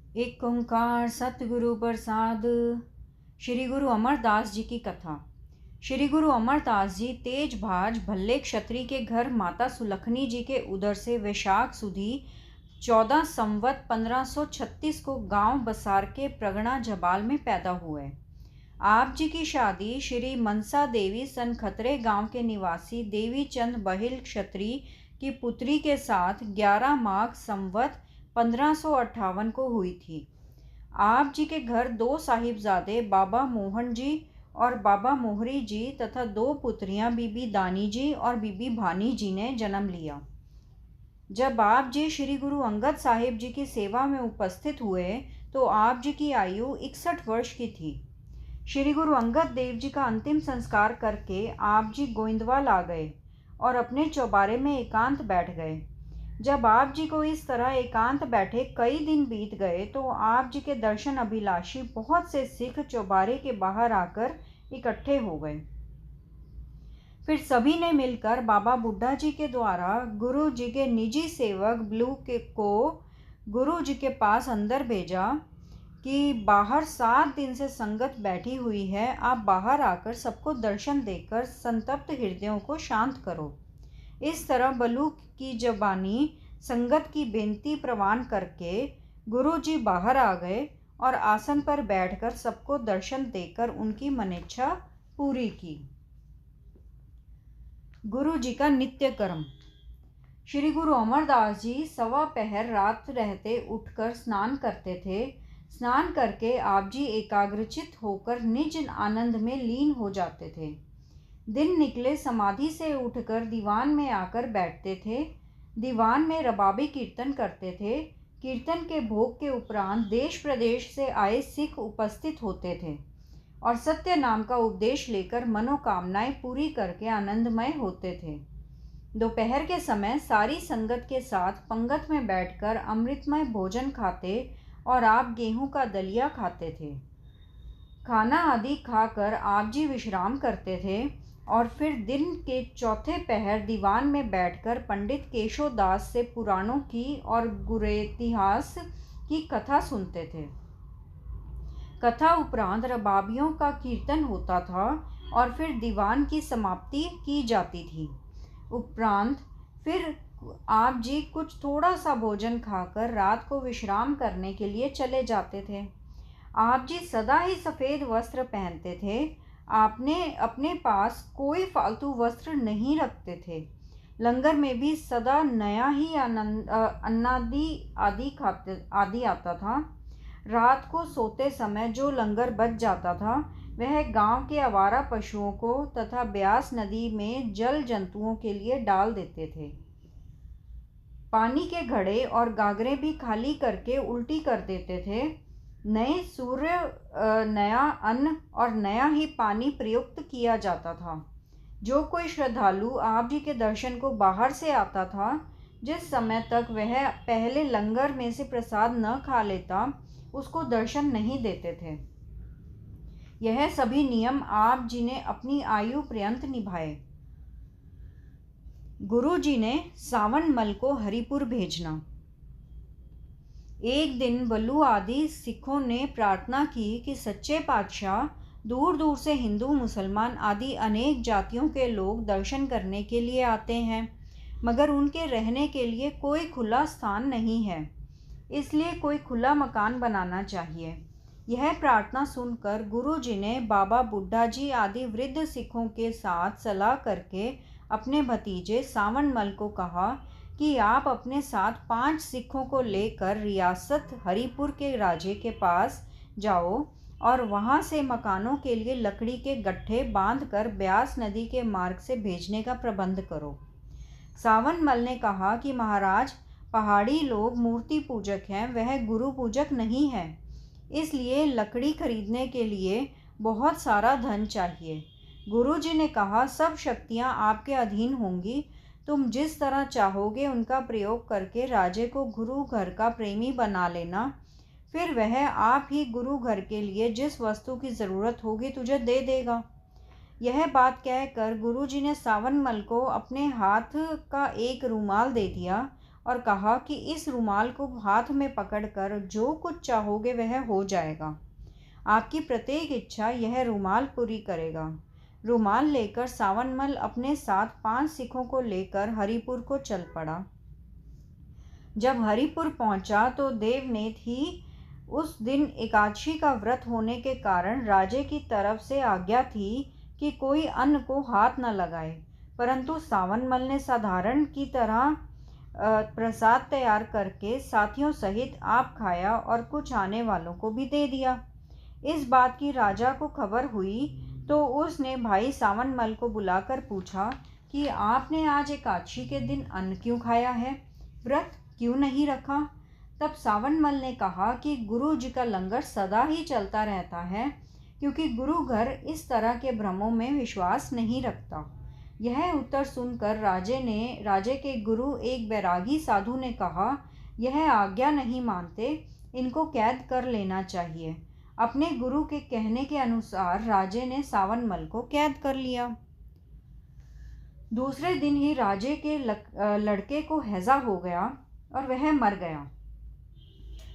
एक ओंकार सतगुरु प्रसाद। श्री गुरु अमरदास जी की कथा। श्री गुरु अमरदास जी तेजभाज भल्ले क्षत्रिय के घर माता सुलखनी जी के उदर से वैशाख सुदी 14 संवत 1536 को गांव बसार के प्रगणा जबाल में पैदा हुए। आप जी की शादी श्री मनसा देवी सनखतरे गांव के निवासी देवी चंद बहिल क्षत्रिय की पुत्री के साथ 11 माघ संवत 1558 को हुई थी। आप जी के घर दो साहिबजादे बाबा मोहन जी और बाबा मोहरी जी तथा दो पुत्रियां बीबी दानी जी और बीबी भानी जी ने जन्म लिया। जब आप जी श्री गुरु अंगद साहिब जी की सेवा में उपस्थित हुए तो आप जी की आयु 61 वर्ष की थी। श्री गुरु अंगद देव जी का अंतिम संस्कार करके आप जी गोइंदवाल आ गए और अपने चौबारे में एकांत बैठ गए। जब आप जी को इस तरह एकांत बैठे कई दिन बीत गए तो आप जी के दर्शन अभिलाषी बहुत से सिख चौबारे के बाहर आकर इकट्ठे हो गए। फिर सभी ने मिलकर बाबा बुड्ढा जी के द्वारा गुरु जी के निजी सेवक को गुरु जी के पास अंदर भेजा कि बाहर 7 दिन से संगत बैठी हुई है, आप बाहर आकर सबको दर्शन देकर संतप्त हृदयों को शांत करो। इस तरह बलू की जबानी संगत की बेनती प्रवान करके गुरु जी बाहर आ गए और आसन पर बैठकर सबको दर्शन देकर उनकी मनेच्छा पूरी की। गुरु जी का नित्य कर्म। श्री गुरु अमरदास जी सवा पहर रात रहते उठकर स्नान करते थे। स्नान करके आप जी एकाग्रचित होकर निज आनंद में लीन हो जाते थे। दिन निकले समाधि से उठकर दीवान में आकर बैठते थे। दीवान में रबाबी कीर्तन करते थे। कीर्तन के भोग के उपरांत देश प्रदेश से आए सिख उपस्थित होते थे और सत्य नाम का उपदेश लेकर मनोकामनाएं पूरी करके आनंदमय होते थे। दोपहर के समय सारी संगत के साथ पंगत में बैठकर अमृतमय भोजन खाते और आप गेहूं का दलिया खाते थे। खाना आदि खाकर आप जी विश्राम करते थे और फिर दिन के चौथे पहर दीवान में बैठकर पंडित केशव दास से पुराणों की और गुरेतिहास की कथा सुनते थे। कथा उपरांत रबाबियों का कीर्तन होता था और फिर दीवान की समाप्ति की जाती थी। उपरांत फिर आप जी कुछ थोड़ा सा भोजन खाकर रात को विश्राम करने के लिए चले जाते थे। आप जी सदा ही सफ़ेद वस्त्र पहनते थे। आपने अपने पास कोई फालतू वस्त्र नहीं रखते थे। लंगर में भी सदा नया ही अन्नादि आदि आता था। रात को सोते समय जो लंगर बच जाता था वह गांव के आवारा पशुओं को तथा ब्यास नदी में जल जंतुओं के लिए डाल देते थे। पानी के घड़े और गागरे भी खाली करके उल्टी कर देते थे। नए सूर्य नया अन्न और नया ही पानी प्रयुक्त किया जाता था। जो कोई श्रद्धालु आप जी के दर्शन को बाहर से आता था, जिस समय तक वह पहले लंगर में से प्रसाद न खा लेता उसको दर्शन नहीं देते थे। यह सभी नियम आप जी ने अपनी आयु पर्यंत निभाए। गुरु जी ने सावन मल को हरिपुर भेजना। एक दिन बल्लू आदि सिखों ने प्रार्थना की कि सच्चे पातशाह, दूर दूर से हिंदू मुसलमान आदि अनेक जातियों के लोग दर्शन करने के लिए आते हैं, मगर उनके रहने के लिए कोई खुला स्थान नहीं है, इसलिए कोई खुला मकान बनाना चाहिए। यह प्रार्थना सुनकर गुरु जी ने बाबा बुड्ढा जी आदि वृद्ध सिखों के साथ सलाह करके अपने भतीजे सावन मल को कहा कि आप अपने साथ 5 सिखों को लेकर रियासत हरिपुर के राजे के पास जाओ और वहां से मकानों के लिए लकड़ी के गट्ठे बांधकर ब्यास नदी के मार्ग से भेजने का प्रबंध करो। सावन मल ने कहा कि महाराज, पहाड़ी लोग मूर्ति पूजक हैं, वह गुरु पूजक नहीं है, इसलिए लकड़ी खरीदने के लिए बहुत सारा धन चाहिए। गुरु जी ने कहा, सब शक्तियाँ आपके अधीन होंगी, तुम जिस तरह चाहोगे उनका प्रयोग करके राजे को गुरु घर का प्रेमी बना लेना, फिर वह आप ही गुरु घर के लिए जिस वस्तु की ज़रूरत होगी तुझे दे देगा। यह बात कहकर गुरु जी ने सावन मल को अपने हाथ का एक रूमाल दे दिया और कहा कि इस रुमाल को हाथ में पकड़कर जो कुछ चाहोगे वह हो जाएगा। आपकी प्रत्येक इच्छा यह रुमाल पूरी करेगा। रुमाल लेकर सावनमल अपने साथ 5 सिखों को लेकर हरिपुर को चल पड़ा। जब हरिपुर पहुंचा तो देवनेत ही उस दिन एकादशी का व्रत होने के कारण राजे की तरफ से आज्ञा थी कि कोई अन्न को हाथ न लगाए, परंतु सावनमल ने साधारण की तरह प्रसाद तैयार करके साथियों सहित आप खाया और कुछ आने वालों को भी दे दिया। इस बात की राजा को खबर हुई तो उसने भाई सावनमल को बुलाकर पूछा कि आपने आज एकादशी के दिन अन्न क्यों खाया है, व्रत क्यों नहीं रखा? तब सावनमल ने कहा कि गुरु जी का लंगर सदा ही चलता रहता है, क्योंकि गुरु घर इस तरह के भ्रमों में विश्वास नहीं रखता। यह उत्तर सुनकर राजे के गुरु एक बैरागी साधु ने कहा, यह आज्ञा नहीं मानते, इनको कैद कर लेना चाहिए। अपने गुरु के कहने के अनुसार राजे ने सावनमल को कैद कर लिया। दूसरे दिन ही राजे के लड़के को हैजा हो गया और वह मर गया।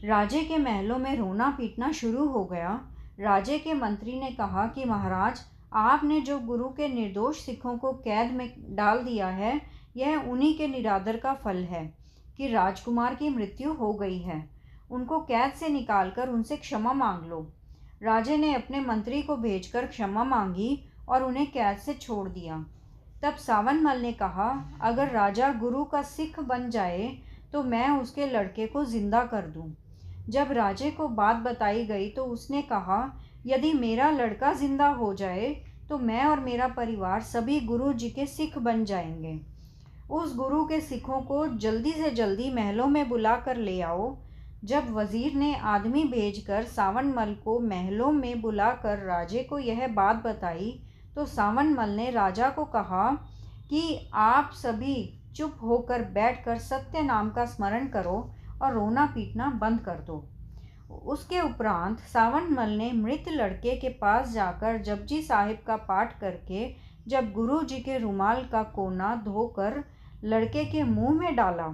राजे के महलों में रोना पीटना शुरू हो गया। राजे के मंत्री ने कहा कि महाराज, आपने जो गुरु के निर्दोष सिखों को कैद में डाल दिया है, यह उन्हीं के निरादर का फल है कि राजकुमार की मृत्यु हो गई है। उनको कैद से निकालकर उनसे क्षमा मांग लो। राजे ने अपने मंत्री को भेजकर क्षमा मांगी और उन्हें कैद से छोड़ दिया। तब सावनमल ने कहा, अगर राजा गुरु का सिख बन जाए तो मैं उसके लड़के को जिंदा कर दूं। जब राजे को बात बताई गई तो उसने कहा, यदि मेरा लड़का जिंदा हो जाए तो मैं और मेरा परिवार सभी गुरु जी के सिख बन जाएंगे। उस गुरु के सिखों को जल्दी से जल्दी महलों में बुला कर ले आओ। जब वजीर ने आदमी भेजकर सावनमल को महलों में बुलाकर राजे को यह बात बताई तो सावनमल ने राजा को कहा कि आप सभी चुप होकर बैठकर सत्य नाम का स्मरण करो और रोना पीटना बंद कर दो। उसके उपरांत सावनमल ने मृत लड़के के पास जाकर जपजी साहिब का पाठ करके जब गुरु जी के रुमाल का कोना धोकर लड़के के मुंह में डाला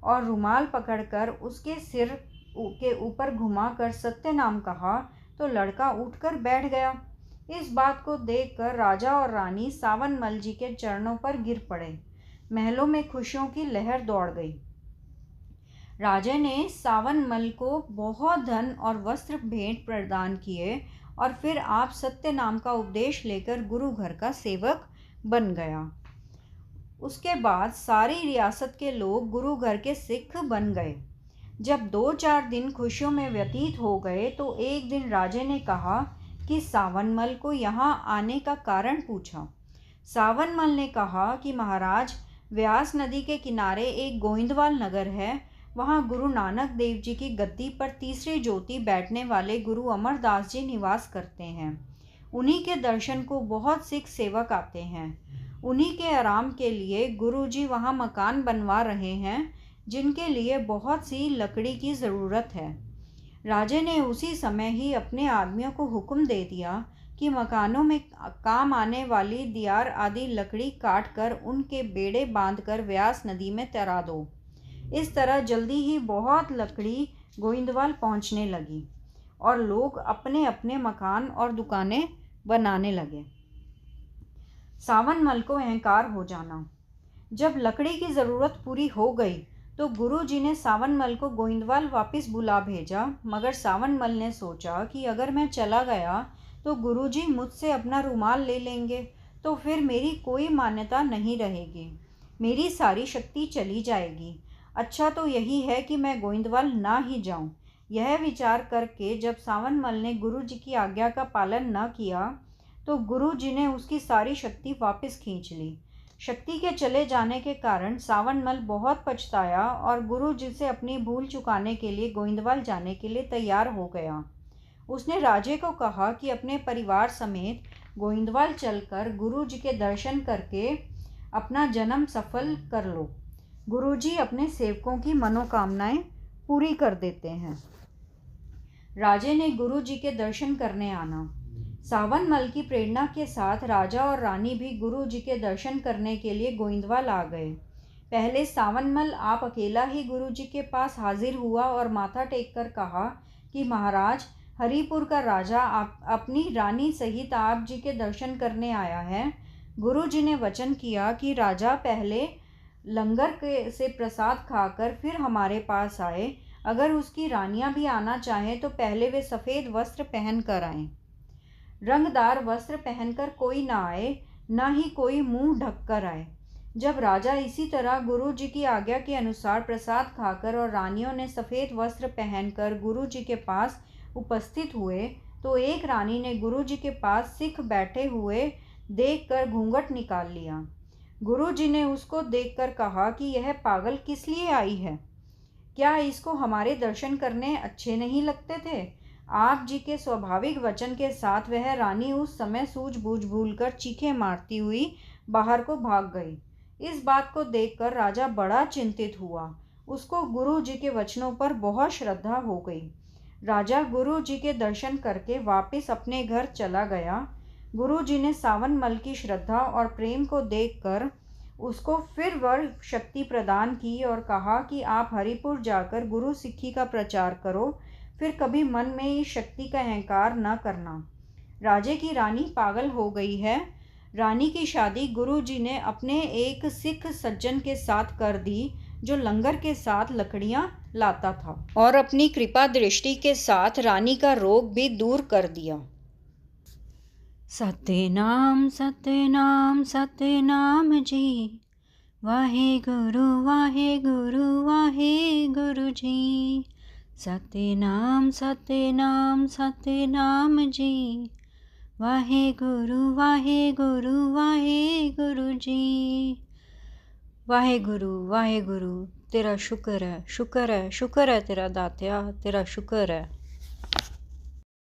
और रुमाल पकड़कर उसके सिर के ऊपर घुमाकर सत्य नाम कहा तो लड़का उठकर बैठ गया। इस बात को देखकर राजा और रानी सावनमल जी के चरणों पर गिर पड़े। महलों में खुशियों की लहर दौड़ गई। राजा ने सावनमल को बहुत धन और वस्त्र भेंट प्रदान किए और फिर आप सत्य नाम का उपदेश लेकर गुरु घर का सेवक बन गया। उसके बाद सारी रियासत के लोग गुरु घर के सिख बन गए। जब 2-4 दिन खुशियों में व्यतीत हो गए तो एक दिन राजे ने कहा कि सावनमल को यहाँ आने का कारण पूछा। सावनमल ने कहा कि महाराज, व्यास नदी के किनारे एक गोविंदवाल नगर है। वहाँ गुरु नानक देव जी की गद्दी पर तीसरी ज्योति बैठने वाले गुरु अमरदास जी निवास करते हैं। उन्हीं के दर्शन को बहुत सिख सेवक आते हैं। उन्हीं के आराम के लिए गुरु जी वहाँ मकान बनवा रहे हैं, जिनके लिए बहुत सी लकड़ी की ज़रूरत है। राजे ने उसी समय ही अपने आदमियों को हुक्म दे दिया कि मकानों में काम आने वाली दियार आदि लकड़ी काट कर उनके बेड़े बांधकर व्यास नदी में तैरा दो। इस तरह जल्दी ही बहुत लकड़ी गोविंदवाल पहुंचने लगी और लोग अपने अपने मकान और दुकानें बनाने लगे। सावनमल को अहंकार हो जाना। जब लकड़ी की ज़रूरत पूरी हो गई तो गुरु जी ने सावनमल को गोविंदवाल वापस बुला भेजा, मगर सावनमल ने सोचा कि अगर मैं चला गया तो गुरु जी मुझसे अपना रुमाल ले लेंगे, तो फिर मेरी कोई मान्यता नहीं रहेगी, मेरी सारी शक्ति चली जाएगी। अच्छा तो यही है कि मैं गोविंदवाल ना ही जाऊं। यह विचार करके जब सावनमल ने गुरु जी की आज्ञा का पालन न किया तो गुरु जी ने उसकी सारी शक्ति वापस खींच ली। शक्ति के चले जाने के कारण सावनमल बहुत पछताया और गुरु जी से अपनी भूल चुकाने के लिए गोविंदवाल जाने के लिए तैयार हो गया। उसने राजे को कहा कि अपने परिवार समेत गोविंदवाल चलकर गुरु जी के दर्शन करके अपना जन्म सफल कर लो। गुरु जी अपने सेवकों की मनोकामनाएं पूरी कर देते हैं। राजे ने गुरु जी के दर्शन करने आना। सावनमल की प्रेरणा के साथ राजा और रानी भी गुरु जी के दर्शन करने के लिए गोविंदवाल आ गए। पहले सावनमल आप अकेला ही गुरु जी के पास हाजिर हुआ और माथा टेक कर कहा कि महाराज, हरिपुर का राजा अपनी रानी सहित आप जी के दर्शन करने आया है। गुरु जी ने वचन किया कि राजा पहले लंगर से प्रसाद खाकर फिर हमारे पास आए। अगर उसकी रानियां भी आना चाहें तो पहले वे सफ़ेद वस्त्र पहन कर आएं। रंगदार वस्त्र पहनकर कोई ना आए, ना ही कोई मुंह ढककर आए। जब राजा इसी तरह गुरु जी की आज्ञा के अनुसार प्रसाद खाकर और रानियों ने सफ़ेद वस्त्र पहनकर गुरु जी के पास उपस्थित हुए तो एक रानी ने गुरु जी के पास सिख बैठे हुए देखकर घूंघट निकाल लिया। गुरु जी ने उसको देखकर कहा कि यह पागल किस लिए आई है? क्या इसको हमारे दर्शन करने अच्छे नहीं लगते थे? आप जी के स्वाभाविक वचन के साथ वह रानी उस समय सूझबूझ भूलकर चीखें मारती हुई बाहर को भाग गई। इस बात को देखकर राजा बड़ा चिंतित हुआ। उसको गुरु जी के वचनों पर बहुत श्रद्धा हो गई। राजा गुरु जी के दर्शन करके वापस अपने घर चला गया। गुरु जी ने सावनमल की श्रद्धा और प्रेम को देखकर उसको फिर वह शक्ति प्रदान की और कहा कि आप हरिपुर जाकर गुरु सिक्खी का प्रचार करो, फिर कभी मन में इस शक्ति का अहंकार न करना। राजे की रानी पागल हो गई है। रानी की शादी गुरु जी ने अपने एक सिख सज्जन के साथ कर दी जो लंगर के साथ लकड़ियां लाता था और अपनी कृपा दृष्टि के साथ रानी का रोग भी दूर कर दिया। सतनाम सतनाम सतनाम जी, वाहे गुरु जी। सतनाम सतनाम सतनाम जी, वाहे गुरु जी। वाहे गुरु तेरा शुक्र है, शुक्र है, शुक्र है तेरा दात्या, तेरा शुक्र है।